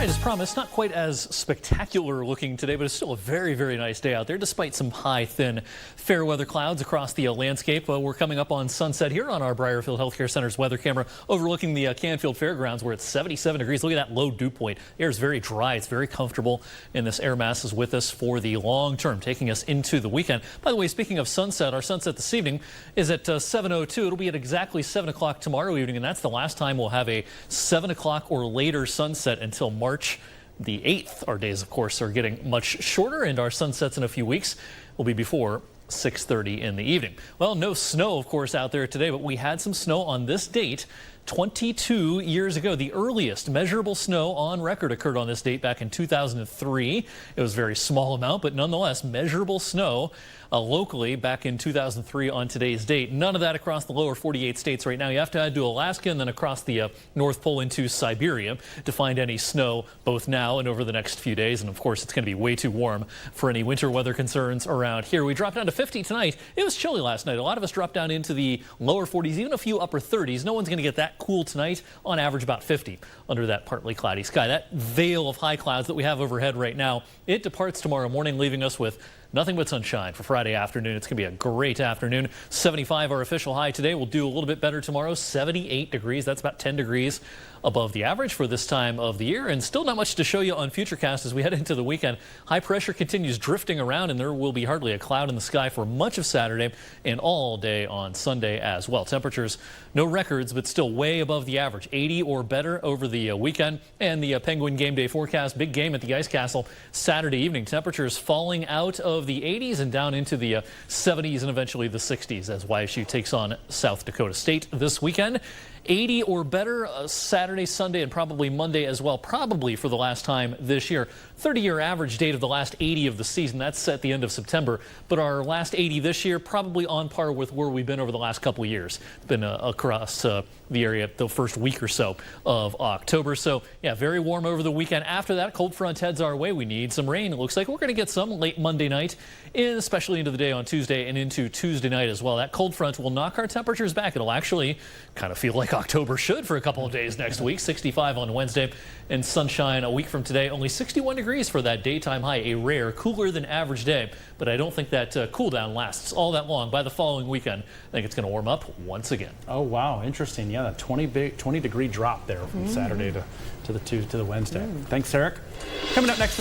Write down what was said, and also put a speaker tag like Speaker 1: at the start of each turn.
Speaker 1: right, as promised, not quite as spectacular looking today, but it's still a very, very nice day out there, despite some high, thin, fair weather clouds across the landscape. We're coming up on sunset here on our Briarfield Healthcare Center's weather camera, overlooking the Canfield Fairgrounds, where it's 77 degrees. Look at that low dew point. Air is very dry. It's very comfortable, and this air mass is with us for the long term, taking us into the weekend. By the way, speaking of sunset, our sunset this evening is at 7:02. It'll be at exactly 7 o'clock tomorrow evening, and that's the last time we'll have a 7 o'clock or later sunset until March the 8th. Our days, of course, are getting much shorter, and our sunsets in a few weeks will be before 6:30 in the evening. Well, no snow, of course, out there today, but we had some snow on this date 22 years ago. The earliest measurable snow on record occurred on this date back in 2003. It was a very small amount, but nonetheless measurable snow locally back in 2003 on today's date. None of that across the lower 48 states right now. You have to head to Alaska and then across the North Pole into Siberia to find any snow both now and over the next few days. And of course, it's going to be way too warm for any winter weather concerns around here. We dropped down to 50 tonight. It was chilly last night. A lot of us dropped down into the lower 40s, even a few upper 30s. No one's going to get that cool tonight. On average, about 50 under that partly cloudy sky. That veil of high clouds that we have overhead right now, it departs tomorrow morning, leaving us with nothing but sunshine for Friday afternoon. It's going to be a great afternoon. 75 our official high today. We'll do a little bit better tomorrow. 78 degrees. That's about 10 degrees above the average for this time of the year. And still not much to show you on Futurecast as we head into the weekend. High pressure continues drifting around, and there will be hardly a cloud in the sky for much of Saturday and all day on Sunday as well. Temperatures, no records, but still way above the average. 80 or better over the weekend. And the Penguin game day forecast, big game at the Ice Castle Saturday evening. Temperatures falling out of the 80s and down into the 70s and eventually the 60s as YSU takes on South Dakota State this weekend. 80 or better Saturday, Sunday, and probably Monday as well, probably for the last time this year. 30-year average date of the last 80 of the season, that's at the end of September. But our last 80 this year, probably on par with where we've been over the last couple of years. It's been across the area the first week or so of October. So, yeah, very warm over the weekend. After that, cold front heads our way. We need some rain. It looks like we're going to get some late Monday night, especially into the day on Tuesday and into Tuesday night as well. That cold front will knock our temperatures back. It'll actually kind of feel like October should for a couple of days next week. 65 on Wednesday and sunshine a week from today. Only 61 degrees for that daytime high, a rare, cooler than average day. But I don't think that cool down lasts all that long. By the following weekend, I think it's going to warm up once again.
Speaker 2: Oh, wow. Interesting. Yeah, that 20 degree drop there from Saturday to the Wednesday. Thanks, Eric. Coming up next.